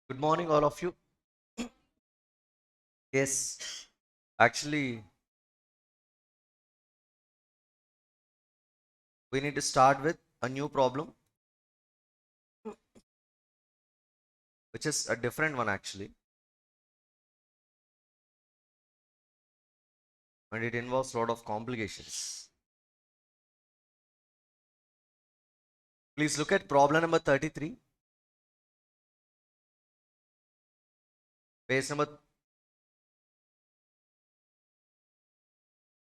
Good morning, all of you. Yes, actually, we need to start with a new problem, which is a different one actually, and it involves a lot of complications. Please look at problem number 33, page number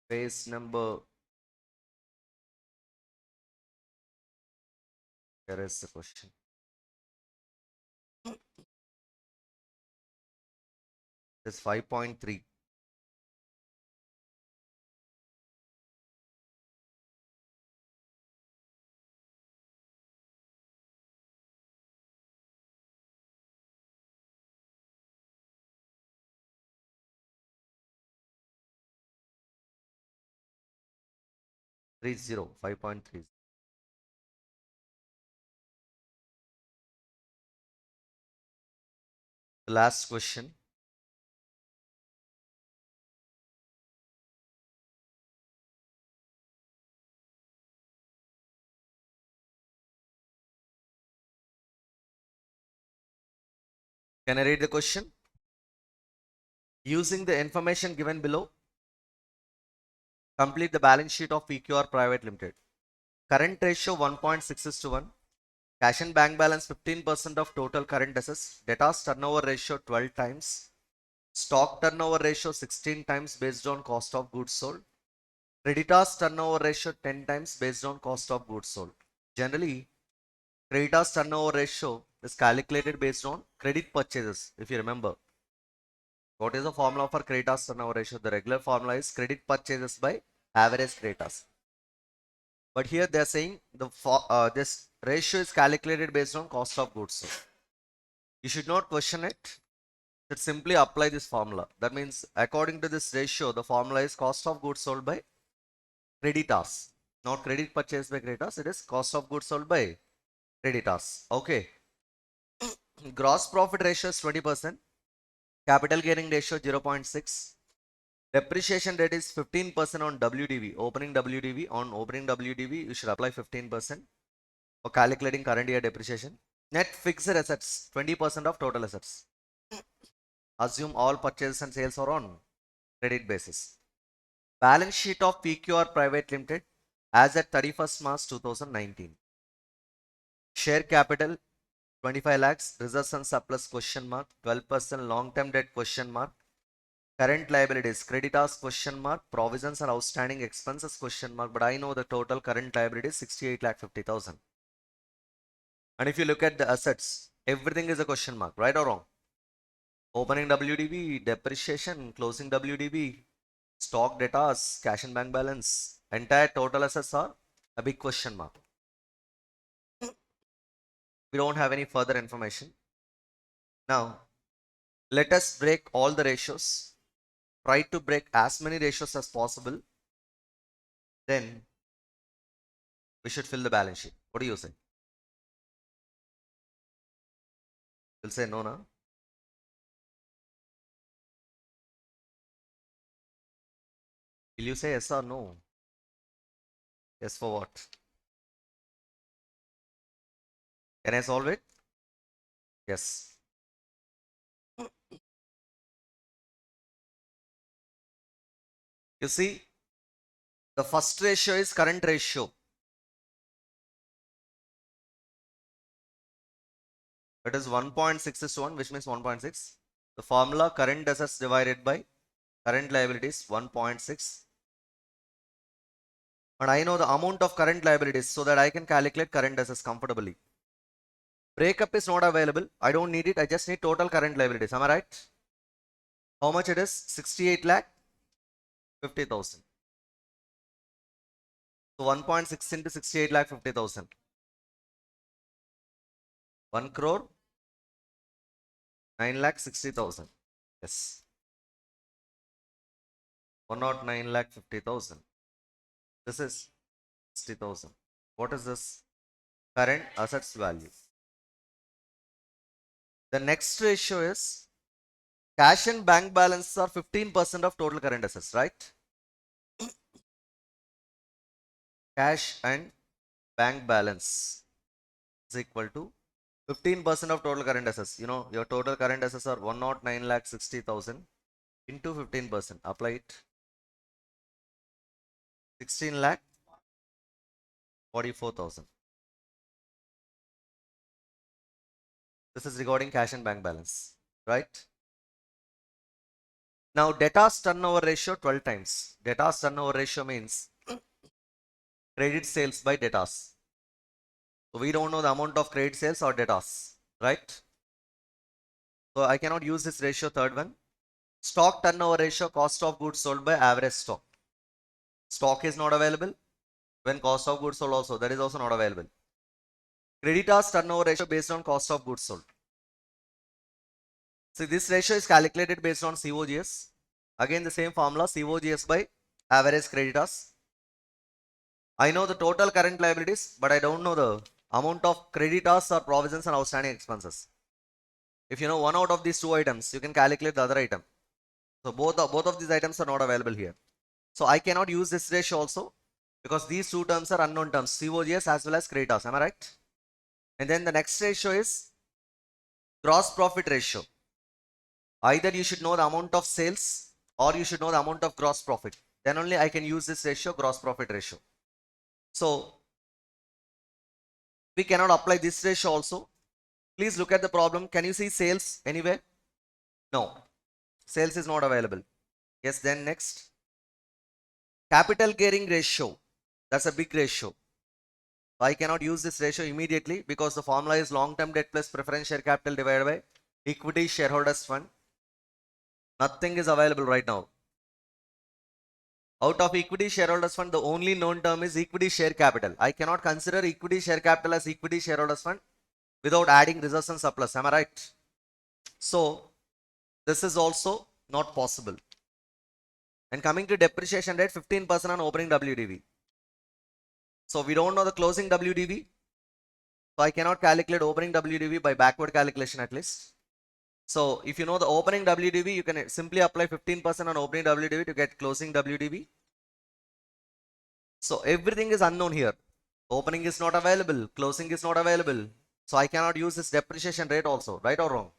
page number. Here is the question. It's 5.3. Three zero 5.3. The last question. Can I read the question? Using the information given below, complete the balance sheet of PQR Private Limited. Current ratio 1.6:1. Cash and bank balance 15% of total current assets. Debtors turnover ratio 12 times. Stock turnover ratio 16 times based on cost of goods sold. Creditors turnover ratio 10 times based on cost of goods sold. Generally, creditors turnover ratio is calculated based on credit purchases. If you remember, what is the formula for creditors turnover ratio? The regular formula is credit purchases by average creditors. But here they are saying this ratio is calculated based on cost of goods sold. You should not question it. Should simply apply this formula. That means according to this ratio, the formula is cost of goods sold by creditors, not credit purchased by creditors. It is cost of goods sold by creditors. Okay. Gross profit ratio is 20%. Capital gearing ratio 0.6. Depreciation rate is 15% on WDV. Opening WDV. On opening WDV, you should apply 15% for calculating current year depreciation. Net fixed assets 20% of total assets. Assume all purchases and sales are on credit basis. Balance sheet of PQR Private Limited as at 31st March 2019. Share capital 25 lakhs, reserves and surplus question mark, 12% long-term debt question mark, current liabilities, creditors question mark, provisions and outstanding expenses question mark, but I know the total current liability is 68 lakh 50,000. And if you look at the assets, everything is a question mark, right or wrong? Opening WDB, depreciation, closing WDB, stock debtors, cash and bank balance, entire total assets are a big question mark. We don't have any further information. Now, let us break all the ratios. Try to break as many ratios as possible. Then we should fill the balance sheet. What do you say? You'll say no, no? Will you say yes or no? Yes for what? Can I solve it? Yes. You see, the first ratio is current ratio. It is 1.6:1, which means 1.6. The formula current assets divided by current liabilities 1.6. And I know the amount of current liabilities so that I can calculate current assets comfortably. Breakup is not available. I don't need it. I just need total current liabilities. Am I right? How much it is? 68 lakh 50,000. So 1.6 into 68 lakh 50,000. 1 crore 9 lakh 60,000. Yes. 109 lakh 50,000. This is 60,000. What is this? Current assets value. The next ratio is cash and bank balance are 15% of total current assets, right? Cash and bank balance is equal to 15% of total current assets. You know, your total current assets are 109,60,000 into 15%. Apply it. 16,44,000. This is regarding cash and bank balance, right? Now, debtors turnover ratio 12 times. Debtors turnover ratio means credit sales by debtors. So we don't know the amount of credit sales or debtors, right? So I cannot use this ratio. Third one, stock turnover ratio, cost of goods sold by average stock. Stock is not available. When cost of goods sold also, that is also not available. Creditors turnover ratio based on cost of goods sold. See, this ratio is calculated based on COGS. Again, the same formula, COGS by average creditors. I know the total current liabilities, but I don't know the amount of creditors or provisions and outstanding expenses. If you know one out of these two items, you can calculate the other item. So both of these items are not available here. So I cannot use this ratio also because these two terms are unknown terms, COGS as well as creditors. Am I right? And then the next ratio is gross profit ratio. Either you should know the amount of sales or you should know the amount of gross profit. Then only I can use this ratio, gross profit ratio. So we cannot apply this ratio also. Please look at the problem. Can you see sales anywhere? No. Sales is not available. Yes, then next. Capital gearing ratio. That's a big ratio. I cannot use this ratio immediately because the formula is long-term debt plus preference share capital divided by equity shareholders fund. Nothing is available right now. Out of equity shareholders fund, the only known term is equity share capital. I cannot consider equity share capital as equity shareholders fund without adding reserves and surplus. Am I right? So this is also not possible. And coming to depreciation rate, 15% on opening WDV. So we don't know the closing WDV. So I cannot calculate opening WDV by backward calculation at least. So if you know the opening WDV, you can simply apply 15% on opening WDV to get closing WDV. So everything is unknown here. Opening is not available, closing is not available. So I cannot use this depreciation rate also, right or wrong?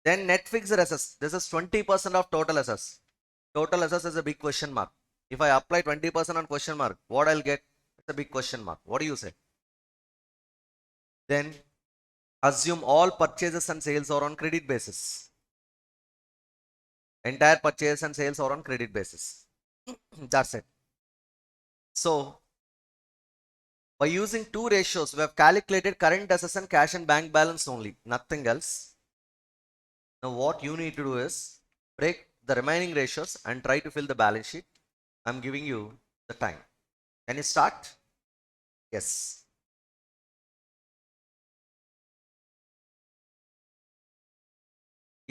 Then net fixed assets. This is 20% of total assets. Total assets is a big question mark. If I apply 20% on question mark, what I'll get? It's a big question mark. What do you say? Then assume all purchases and sales are on credit basis. Entire purchase and sales are on credit basis. That's it. So by using two ratios, we have calculated current assets and cash and bank balance only, nothing else. Now what you need to do is break the remaining ratios and try to fill the balance sheet. I'm giving you the time. Can you start? Yes.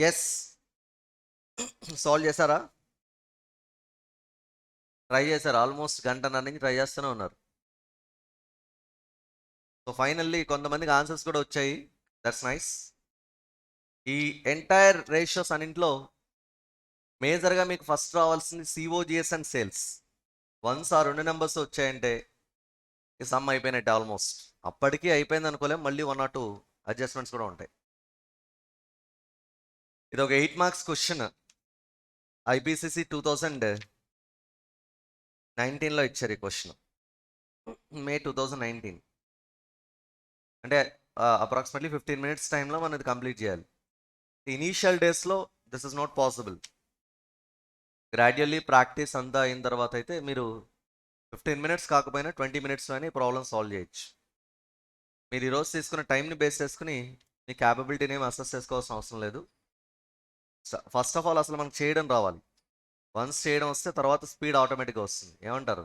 Yes solve చేశారా? Try చేశారు, almost గంటన్నర నుంచి try చేస్తూనే ఉన్నారు. So finally కొంతమందికి answers కూడా వచ్చాయి. That's nice. ఈ ఎంటైర్ రేషియోస్ అన్నింటిలో మేజర్గా మీకు ఫస్ట్ రావాల్సింది COGS అండ్ సేల్స్. వన్స్ ఆ రెండు నెంబర్స్ వచ్చాయంటే ఈ సమ్ అయిపోయినట్టే ఆల్మోస్ట్. అప్పటికీ అయిపోయింది అనుకోలేం, మళ్ళీ 1 or 2 అడ్జస్ట్మెంట్స్ కూడా ఉంటాయి. ఇది ఒక 8 మార్క్స్ క్వశ్చన్. IPCC 2019లో ఇచ్చారు ఈ క్వశ్చన్, May 2019. అంటే అప్రాక్సిమేట్లీ 15 minutes టైంలో మనం ఇది కంప్లీట్ చేయాలి. ఇనీషియల్ డేస్లో this is not possible. Gradually practice అంతా అయిన తర్వాత అయితే మీరు 15 minutes కాకపోయినా 20 minutes అని ప్రాబ్లమ్ సాల్వ్ చేయొచ్చు. మీరు ఈరోజు తీసుకున్న టైంని బేస్ చేసుకుని మీ క్యాపబిలిటీని ఏమి అసెస్ చేసుకోవాల్సిన అవసరం లేదు. ఫస్ట్ ఆఫ్ ఆల్ అసలు మనకు చేయడం రావాలి. వన్స్ చేయడం వస్తే తర్వాత స్పీడ్ ఆటోమేటిక్గా వస్తుంది. ఏమంటారు?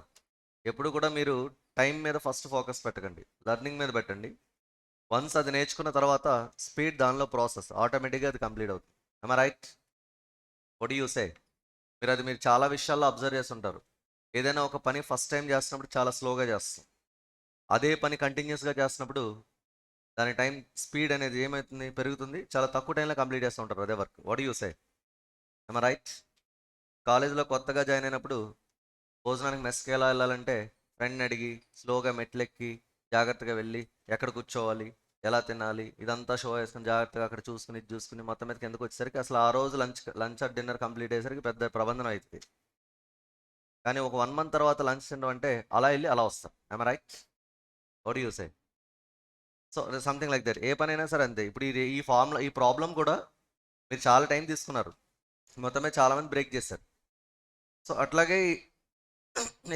ఎప్పుడు కూడా మీరు టైం మీద ఫస్ట్ ఫోకస్ పెట్టకండి, లెర్నింగ్ మీద పెట్టండి. వన్స్ అది నేర్చుకున్న తర్వాత స్పీడ్ దానిలో ప్రాసెస్ ఆటోమేటిక్గా అది కంప్లీట్ అవుతుంది. I right? What do you say? మీరు చాలా విషయాల్లో అబ్జర్వ్ చేసి ఉంటారు. ఏదైనా ఒక పని ఫస్ట్ టైం చేస్తున్నప్పుడు చాలా స్లోగా చేస్తాం. అదే పని కంటిన్యూస్గా చేస్తున్నప్పుడు దాని టైం స్పీడ్ అనేది ఏమవుతుంది, పెరుగుతుంది, చాలా తక్కువ టైంలో కంప్లీట్ చేస్తూ ఉంటారు అదే వర్క్. వాట్ యూ సే, ఏమ రైట్? కాలేజీలో కొత్తగా జాయిన్ అయినప్పుడు భోజనానికి మెస్కి ఎలా వెళ్ళాలంటే ఫ్రెండ్ని అడిగి స్లోగా మెట్లెక్కి జాగ్రత్తగా వెళ్ళి ఎక్కడ కూర్చోవాలి, ఎలా తినాలి, ఇదంతా షో వేసుకుని జాగ్రత్తగా అక్కడ చూసుకుని ఇది చూసుకుని మొత్తం మీద కిందకు వచ్చేసరికి అసలు ఆ రోజు లంచ్ డిన్నర్ కంప్లీట్ అయ్యేసరికి పెద్ద ప్రబంధనం అవుతుంది. కానీ ఒక 1 month తర్వాత లంచ్ తినడం అంటే అలా వెళ్ళి అలా వస్తాం. I'm right? What you say? So something like that. ఏ పనైనా సరే అంతే. ఇప్పుడు ఈ ప్రాబ్లం కూడా మీరు చాలా టైం తీసుకున్నారు, మొత్తమే చాలామంది బ్రేక్ చేశారు. సో అట్లాగే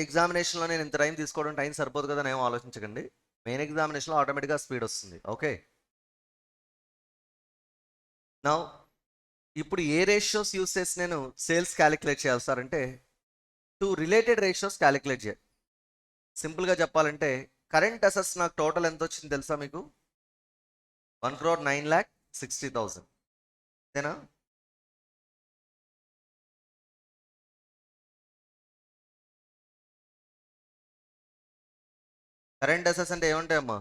ఎగ్జామినేషన్లో నేను ఇంత టైం తీసుకోవడం టైం సరిపోదు కదా అని ఏమో ఆలోచించకండి. మెయిన్ ఎగ్జామినేషన్లో ఆటోమేటిక్గా స్పీడ్ వస్తుంది. ఓకే, నా ఇప్పుడు ఏ రేషియోస్ యూస్ చేసి నేను సేల్స్ క్యాలిక్యులేట్ చేయాలి సార్ అంటే 2 రిలేటెడ్ రేషియోస్ క్యాలిక్యులేట్ చేయాలి. సింపుల్గా చెప్పాలంటే కరెంట్ అసెట్స్ నాకు టోటల్ ఎంత వచ్చింది తెలుసా మీకు? 1,09,60,000. అంతేనా? కరెంట్ అసెట్స్ అంటే ఏముంటాయమ్మా?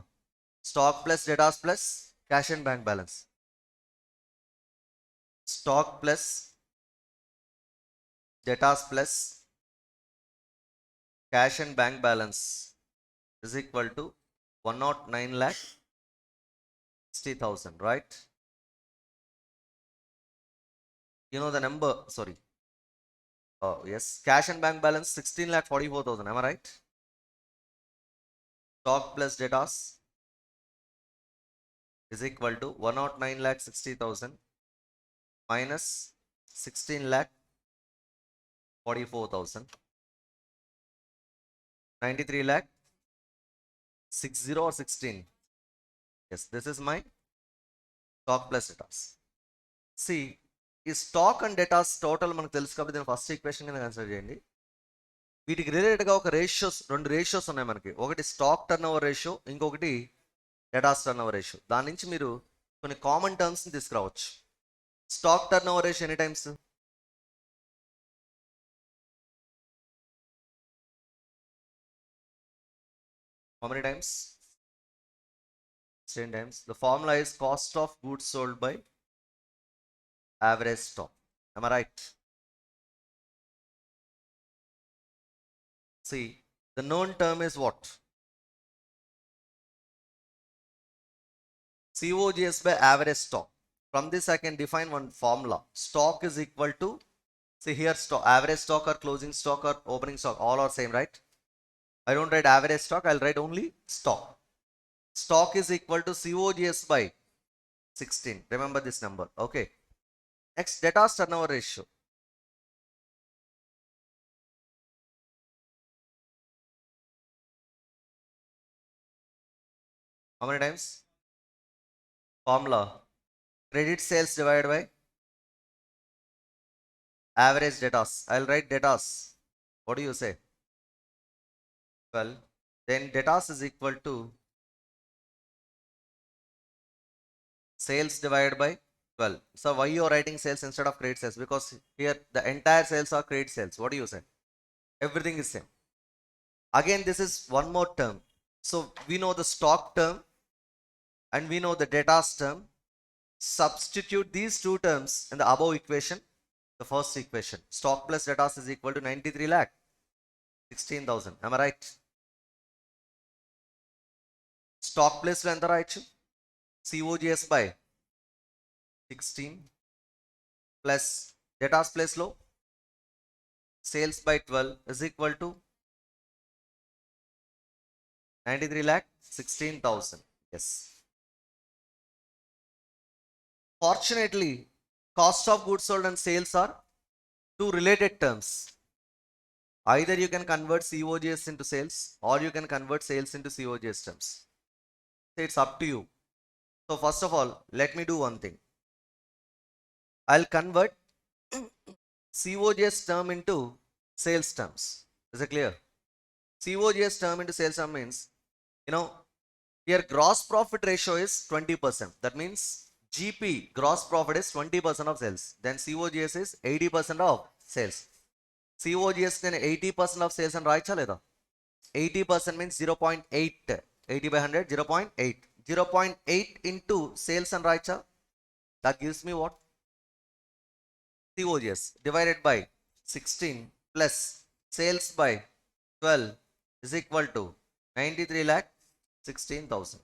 Stock plus debtors plus cash and bank balance. Stock plus debtors plus cash and bank balance is equal to 109,60,000, right? You know the number, sorry. Oh yes, cash and bank balance 16,44,000. Am I right? Stock plus datas is equal to 109,60,000 minus 16,44,000. 93,60,000 or 16. Yes, this is my stock plus datas. See, ఈ stock and datas total మనకు తెలుసు కాబట్టి దీని first equation కింద consider చేయండి. వీటికి రిలేటెడ్గా రెండు రేషియోస్ ఉన్నాయి మనకి. ఒకటి స్టాక్ టర్న్ ఓవర్ రేషియో, ఇంకొకటి డేటాస్ టర్న్ ఓవర్ రేషియో. దాని నుంచి మీరు కొన్ని కామన్ టర్మ్స్ని తీసుకురావచ్చు. స్టాక్ టర్న్ ఓవర్ రేషియో ఎన్ని times? How many times? 10 times. The formula is cost of goods sold by average stock. Am I right? See, the known term is what? COGS by average stock. From this I can define one formula. Stock is equal to, see here, stock, average stock or closing stock or opening stock, all are same, right? I don't write average stock, I'll write only stock. Stock is equal to COGS by 16. Remember this number. Okay. Next, debtors turnover ratio. How many times? Formula. Credit sales divided by average debtors. I'll write debtors. What do you say? Well, then debtors is equal to sales divided by 12. So why you are writing sales instead of credit sales? Because here the entire sales are credit sales. What do you say? Everything is same. Again, this is one more term. So we know the stock term and we know the debtors term. Substitute these two terms in the above equation. The first equation, stock plus debtors is equal to 93,16,000. Am I right? Stock place lo enta rayachu? COGS by 16 plus debtors place lo sales by 12 is equal to 93,16,000. Yes. Fortunately, cost of goods sold and sales are two related terms. Either you can convert COGS into sales or you can convert sales into COGS terms. So it's up to you. So first of all, let me do one thing. I'll convert COGS term into sales terms. Is it clear? COGS term into sales term means, here gross profit ratio is 20%. That means GP, gross profit, is 20% of sales. Then COGS is 80% of sales. COGS then 80% of sales and right chaleda. 80% means 0.8. 80 by 100, 0.8. 0.8 into sales and రాయచ్చా? That gives me what? COGS divided by 16 plus sales by 12 is equal to 93,16,000.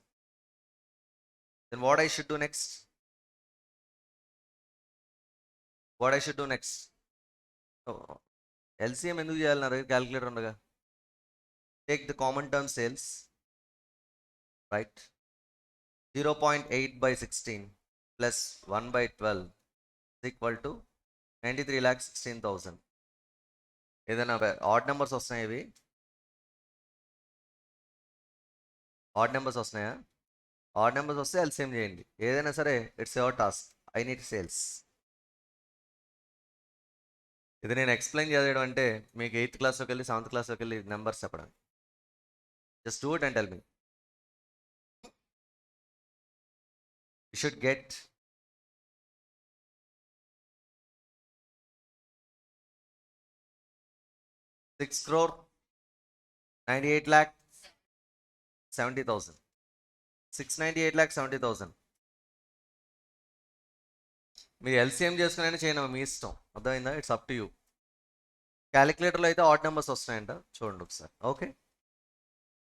Then what I should do next? LCM ఎందుకు చేయాలన్నారు calculator ఉండగా? Take the common term sales, right? 0.8 by 16 plus 1 by 12 is equal to 93,16,000. ఏదైనా odd numbers వస్తున్నాయి, ఇవి odd numbers వస్తున్నాయా? Odd numbers వస్తే LCM చేయండి. ఏదైనా సరే it's your task. I need sales. ఇది నేను ఎక్స్ప్లెయిన్ చేయడం అంటే మీకు 8th క్లాస్లోకి వెళ్ళి 7th క్లాస్లోకి వెళ్ళి నెంబర్స్ చెప్పడం. Just do it and tell me. You should get 6,98,70,000. 698,70,000. మీరు ఎల్సిఎం చేసుకుని చేయను, మీ ఇష్టం. అర్థమైందా? It's up to you. క్యాలిక్యులేటర్లో అయితే ఆడ్ నెంబర్స్ వస్తున్నాయంట, చూడండి ఒకసారి. Okay,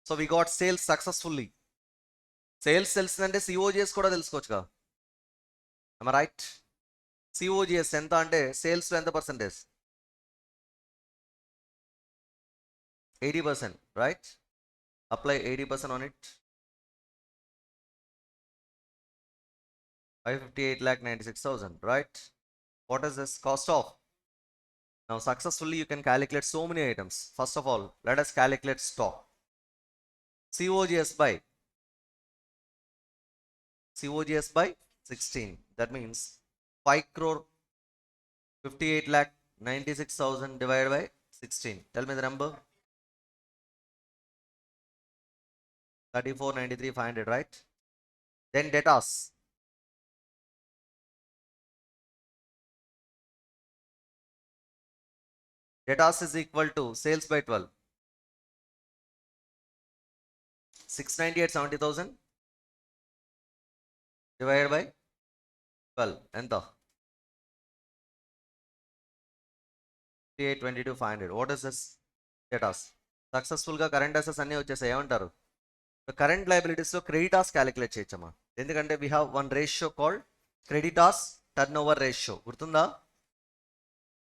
so we got sales successfully. Sales తెలిసిందంటే సిఓజిఎస్ కూడా తెలుసుకోవచ్చుగా. I'm right? సిఓజిఎస్ ఎంత అంటే సేల్స్లో ఎంత percentage? 80%, right? Apply 80% on it. 558,96,000, right? What is this cost of? Now successfully you can calculate so many items. First of all, let us calculate stock. COGS by 16. That means 5,58,96,000 divided by 16. Tell me the number. 34,93,500, right? Then debtors. Debtors is equal to sales by 12. 698,70,000 divided by 12. ఎంత? 58,22,500. What is this? Debtors. సక్సెస్ఫుల్గా current assets అన్నీ వచ్చేసాయి. ఏమంటారు? కరెంట్ లయబిలిటీస్లో creditors calculate చేయొచ్చమ్మా. ఎందుకంటే we have one ratio called creditors turnover ratio. గుర్తుందా?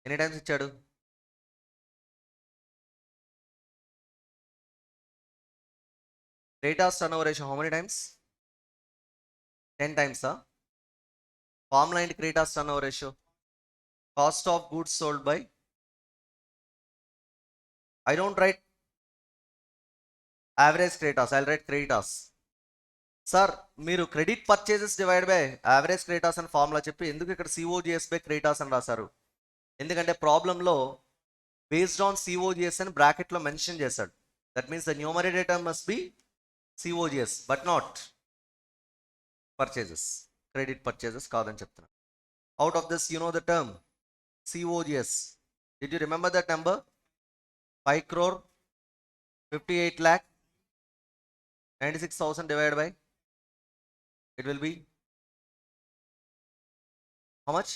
ఎన్ని టైమ్స్ ఇచ్చాడు? Creditors turnover ratio how many times? 10 times. Formula into creditors turnover ratio, cost of goods sold by, I don't write average creditors, I'll write creditors. Sir మీరు credit purchases divide by average creditors అని formula చెప్పి ఎందుకు ఇక్కడ COGS by creditors అని రాశారు? ఎందుకంటే ప్రాబ్లంలో based on COGS అని బ్రాకెట్లో మెన్షన్ చేశాడు. That means the numerator must be COGS but not purchases. Credit purchases కాదని చెప్తున్నా. Out of this you know the term COGS. Did you remember that number? 5,58,96,000 divided by, it will be how much?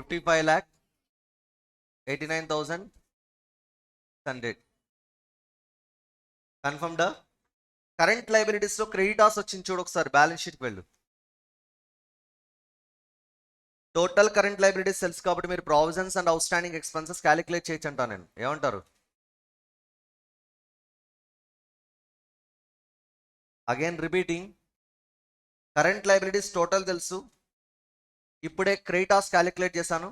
55,89,100. Confirmed? Current లయబిలిటీస్లో creditors వచ్చింది చూడు ఒకసారి, balance షీట్కి వెళ్ళు. Total current liabilities తెలుసు కాబట్టి మీరు provisions and out standing expenses calculate చేయొచ్చు అంటాను నేను. ఏమంటారు? Again repeating, current liabilities total తెలుసు, ఇప్పుడే క్రెడిటార్స్ క్యాలిక్యులేట్ చేశాను.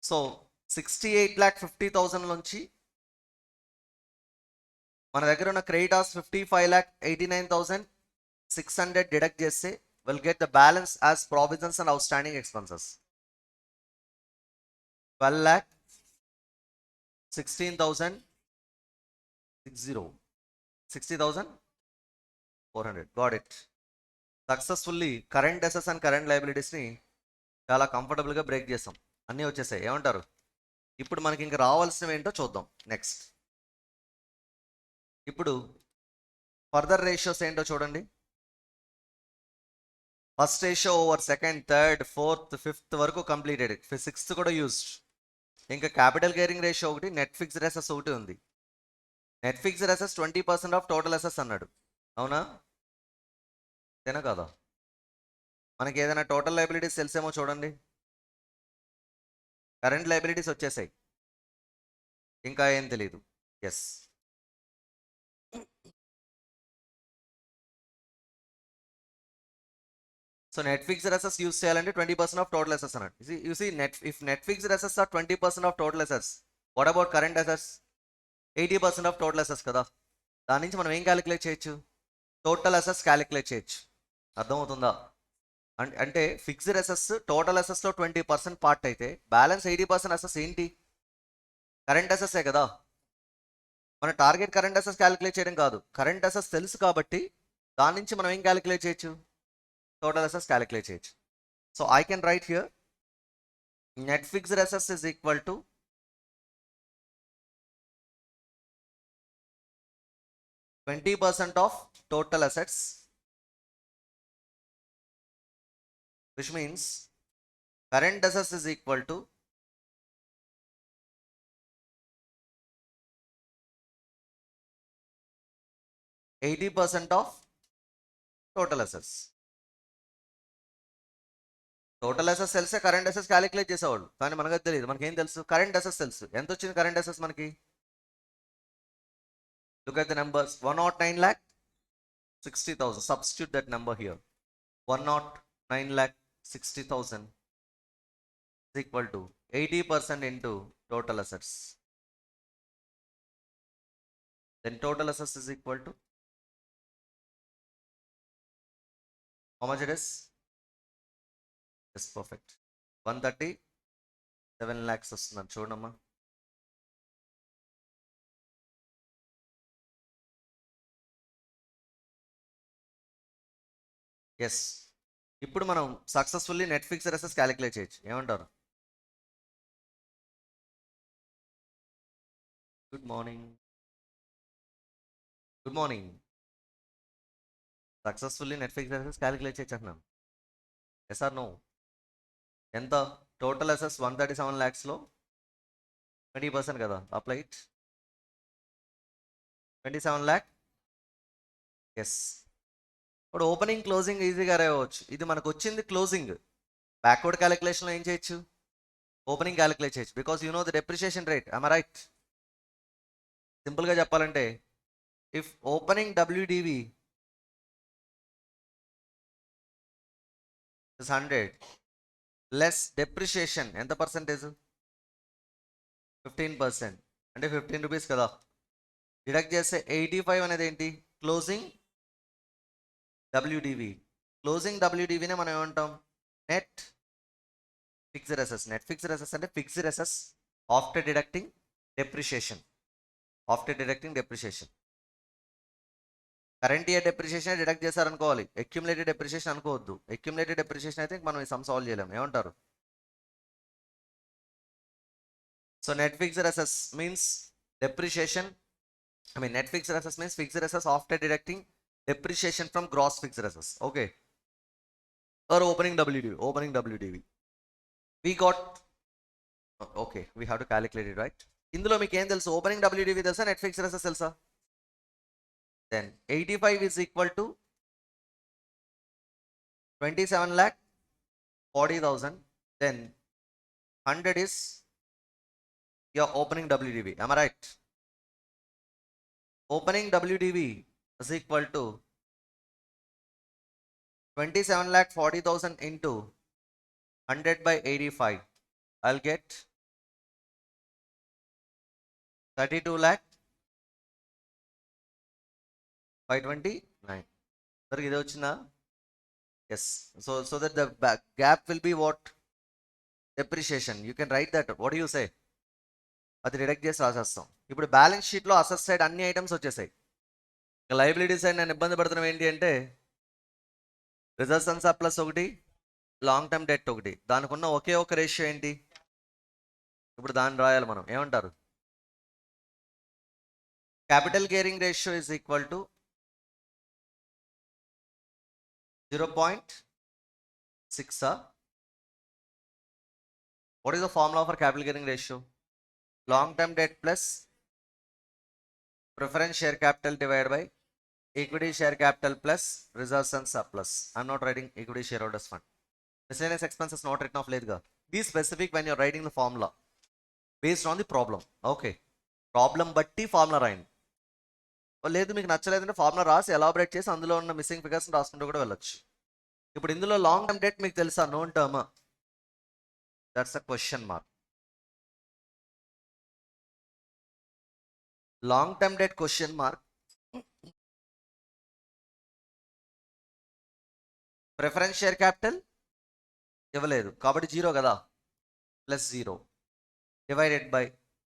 సో 68,50,000 నుంచి మన దగ్గర ఉన్న క్రెడిటార్స్ 55,89,600 డిడక్ట్ చేస్తే will get the balance as provisions and outstanding expenses. 12,16,060. 60,400. Got it. Successfully current assets and current లయబిలిటీస్ని చాలా కంఫర్టబుల్గా బ్రేక్ చేసాం. అన్నీ వచ్చేసాయి. ఏమంటారు? ఇప్పుడు మనకి ఇంకా రావాల్సినవి ఏంటో చూద్దాం నెక్స్ట్. ఇప్పుడు ఫర్దర్ రేషియోస్ ఏంటో చూడండి. First ratio over second, third, fourth, fifth వరకు కంప్లీటెడ్, సిక్స్త్ కూడా యూస్డ్. ఇంకా క్యాపిటల్ గేరింగ్ రేషియో ఒకటి, నెట్ ఫిక్స్డ్ అసెట్స్ ఒకటి ఉంది. Net fixed assets 20% of total assets అన్నాడు, అవునా? తేనా కాదా? మనకి ఏదైనా టోటల్ లైబిలిటీస్ తెలిసేమో చూడండి. కరెంట్ లైబిలిటీస్ వచ్చేసాయి, ఇంకా ఏం తెలియదు. Yes, so net fixed assets use చేయాలంటే 20% ఆఫ్ టోటల్ అసెట్స్ అన్నట్టు. You see net fixed assets are 20% of total assets, what about current assets? 80% of total assets కదా. దాని నుంచి మనం ఏం క్యాలిక్యులేట్ చేయొచ్చు? టోటల్ అసెట్స్ క్యాలిక్యులేట్ చేయొచ్చు. అర్థమవుతుందా? అంటే ఫిక్స్డ్ అసెట్స్ టోటల్ అసెట్స్లో 20% పార్ట్ అయితే బ్యాలెన్స్ 80% అసెట్స్ ఏంటి? కరెంట్ అసెట్సే కదా. మన టార్గెట్ కరెంట్ అసెట్స్ క్యాలిక్యులేట్ చేయడం కాదు, కరెంట్ అసెట్స్ తెలుసు కాబట్టి దాని నుంచి మనం ఏం క్యాలిక్యులేట్ చేయొచ్చు? టోటల్ అసెట్స్ క్యాలిక్యులేట్ చేయొచ్చు. So I can write here net fixed assets is equal to 20% of total assets, which means current assets is equal to 80% of total assets. Total assets తెలిసే current assets calculate చేసేవాళ్ళు, కానీ మనకు తెలియదు. మనకేం తెలుసు? Current assets తెలుసు. ఎంత వచ్చింది కరెంట్ అసెట్స్ మనకి? Look at the numbers. 109,60,000. Substitute that number here. 109,60,000 is equal to 80% into total assets. Then total assets is equal to how much it is? Yes, perfect. 137 lakhs వస్తున్నాను చూడమ్మా. Yes, ఇప్పుడు మనం successfully net fixed assets calculate చేయొచ్చు. ఏమంటారు? Good morning, good morning. Successfully net fixed assets calculate చేయొచ్చు అంటున్నాను. Yes or no? ఎంత? Total assets 137 lakhsలో 20% కదా, అప్లై ఇట్. 27 lakh. ఎస్, ఇప్పుడు ఓపెనింగ్ క్లోజింగ్ ఈజీగా రాయవచ్చు. ఇది మనకు వచ్చింది క్లోజింగ్. బ్యాక్వర్డ్ క్యాలిక్యులేషన్లో ఏం చేయొచ్చు? ఓపెనింగ్ క్యాలిక్యులేట్ చేయొచ్చు, because you know the depreciation rate. I right? సింపుల్గా చెప్పాలంటే if opening WDV is 100 less depreciation ఎంత పర్సెంటేజ్? 15%. అంటే 15 రూపీస్ కదా. డిడక్ట్ చేస్తే 85 అనేది ఏంటి? Closing WDV. క్లోజింగ్ WDVనే మనం ఏమంటాం? Net fixed assets. Net fixed assets అంటే fixed assets after deducting depreciation. After deducting depreciation. Current year depreciation deduct చేశారనుకోవాలి, అక్యుములేటెడ్ డెప్రిషియేషన్ అనుకోవద్దు. అక్యుములేటెడ్ డెప్రిషియేషన్ అయితే మనం ఈ సమ్ సాల్వ్ చేయలేం. ఏమంటారు? So net fixed assets means depreciation. I mean net fixed assets means fixed assets after deducting depreciation from gross fixed assets. Okay. Or opening WDV. Opening WDV. We got. Okay. We have to calculate it, right? ఇందులో మీకు ఏం తెలుసు? Opening WDV తెలుసా, net fixed assets తెలుసా? Then 85 is equal to 27,40,000. Then 100 is your opening WDV. Am I right? Opening WDV is equal to 27,40,000 into 100 by 85. I'll get 32,529. Sir, ఇది వచ్చిందా? Yes. So that the gap will be what? Depreciation. You can write that. What do you say? అది deduct చేసి రాసేస్తాం. ఇప్పుడు balance షీట్లో asset side అన్ని items వచ్చేసాయి. Liability side నేను ఇబ్బంది పడుతున్నాం ఏంటి అంటే రిజర్వ్స్ అండ్ సర్ప్లస్ ఒకటి, లాంగ్ టర్మ్ డెట్ ఒకటి. దానికి ఉన్న ఒకే ఒక రేషియో ఏంటి? ఇప్పుడు దాన్ని రాయాలి మనం. ఏమంటారు? Capital gearing ratio is equal to 0.6. What is the formula for capital gearing ratio? Long term debt plus preference share capital divided by equity share capital plus reserves and surplus. I'm not writing equity shareholders fund. Miscellaneous expenses not written off later. Be specific when you're writing the formula based on the problem. Okay. Problem బట్టి formula రాయండి. లేదు మీకు నచ్చలేదంటే formula రాసి elaborate చేసి అందులో ఉన్న missing figures రాసుకుంటూ కూడా వెళ్ళొచ్చు. ఇప్పుడు ఇందులో లాంగ్ టర్మ్ డెట్ మీకు తెలుసా? Known term. That's a question mark. Long term debt question mark. Preference share capital ఇవ్వలేదు కాబట్టి 0 కదా, plus 0 divided by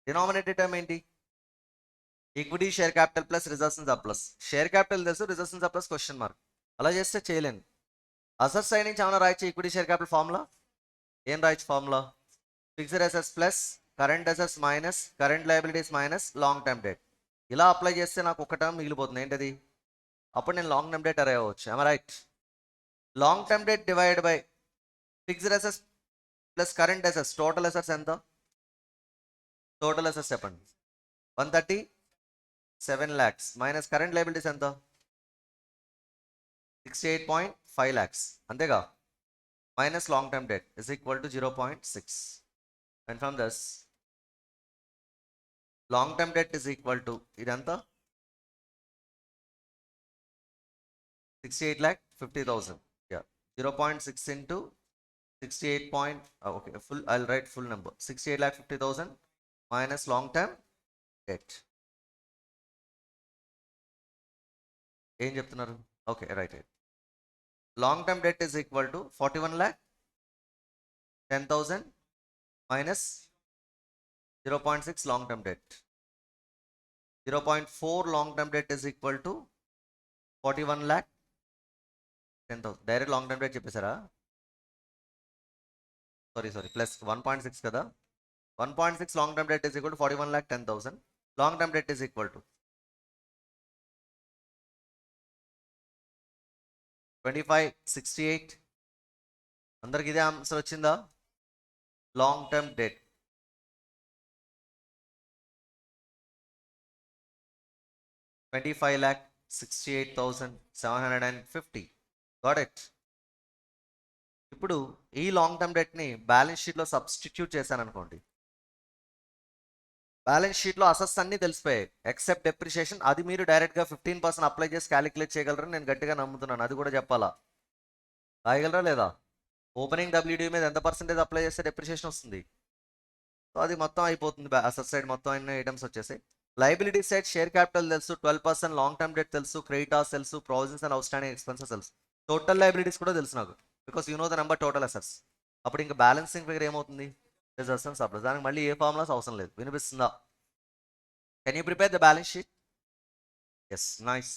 denominator term ఏంటి? Equity share capital plus reserves and surplus. Share capital తెలుసు, reserves and surplus question mark. అలా చేస్తే చేయలేను. Assets side నుంచి ఏమైనా రాయొచ్చు ఈక్విటీ షేర్ క్యాపిటల్ ఫార్ములా? ఏం రాయొచ్చు formula? Fixed assets plus current assets minus current liabilities minus long term debt. ఇలా అప్లై చేస్తే నాకు ఒక టర్మ్ మిగిలిపోతుంది. ఏంటది? అప్పుడు నేను లాంగ్ టర్మ్ డెట్ అరే అవ్వచ్చు. I right? Long term debt divide by fixed assets plus current assets. Total assets ఎంత? టోటల్ అసెట్స్ చెప్పండి. 137 lakhs మైనస్ కరెంట్ లయబిలిటీస్ ఎంత? 68.5 lakhs అంతేగా, minus long term debt is equal to 0.6. and from this long term debt is equal to ఇదంతా 68,50,000. yeah, 0.6 into 68 point okay, full I'll write full number. 68,50,000 minus long term debt. ఏం చెప్తున్నారు? Okay right. Long term debt is equal to 41,10,000 minus 0.6 long term debt. 0.4 long term debt is equal to 41,10,000. Direct long term debt చెప్పేశారా? Sorry plus 1.6 కదా. 1.6 long term debt is equal to 41,10,000. Long term debt is equal to 2568. అందరికి ఇదే answer వచ్చిందా? Long term debt 25,68,750. Got it? ఇప్పుడు ఈ long term డెట్ని balance షీట్లో substitute చేశాను అనుకోండి. బ్యాలెన్స్ షీట్లో అసెట్స్ అన్నీ తెలిసిపోయాయి ఎక్సెప్ట్ డెప్రిషియేషన్. అది మీరు డైరెక్ట్గా 15% అప్లై చేసి క్యాలిక్యులేట్ చేయగలరని నేను గట్టిగా నమ్ముతున్నాను. అది కూడా చెప్పాలా? రాయగలరా లేదా? ఓపెనింగ్ డబ్ల్యూడీ మీద ఎంత పర్సెంటేజ్ అప్లై చేస్తే డెప్రిషియేషన్ వస్తుంది? సో అది మొత్తం అయిపోతుంది. అసెట్ సైడ్ మొత్తం అన్ని ఐటమ్స్ వచ్చేసాయి. లైబిలిటీ సైడ్ షేర్ క్యాపిటల్ తెలుసు, 12%. లాంగ్ టర్మ్ డెట్ తెలుసు, క్రెడిటార్స్ తెలుసు, ప్రొవిజన్స్ అండ్ అవుట్స్టాండింగ్ ఎక్స్పెన్సెస్ తెలుసు, టోటల్ లైబిలిటీస్ కూడా తెలుసు నాకు, because you know the number total assets. అప్పుడు ఇంకా బ్యాలెన్సింగ్ ఫిగర్ ఏమవుతుంది? Reserves and surplus. దానికి మళ్ళీ ఏ ఫార్ములాస్ అవసరం లేదు. వినిపిస్తుందా? Can you prepare the balance sheet? Yes, nice.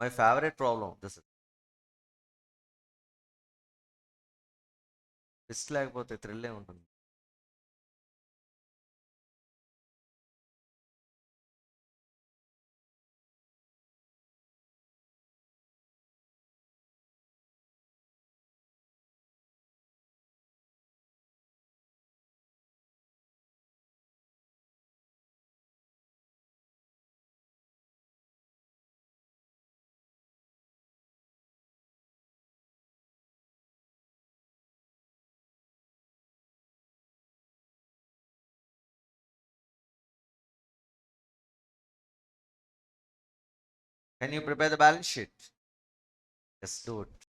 My favourite problem this. Twist లేకపోతే థ్రిల్లే ఉంటుంది. Can you prepare the balance sheet? Yes, do it.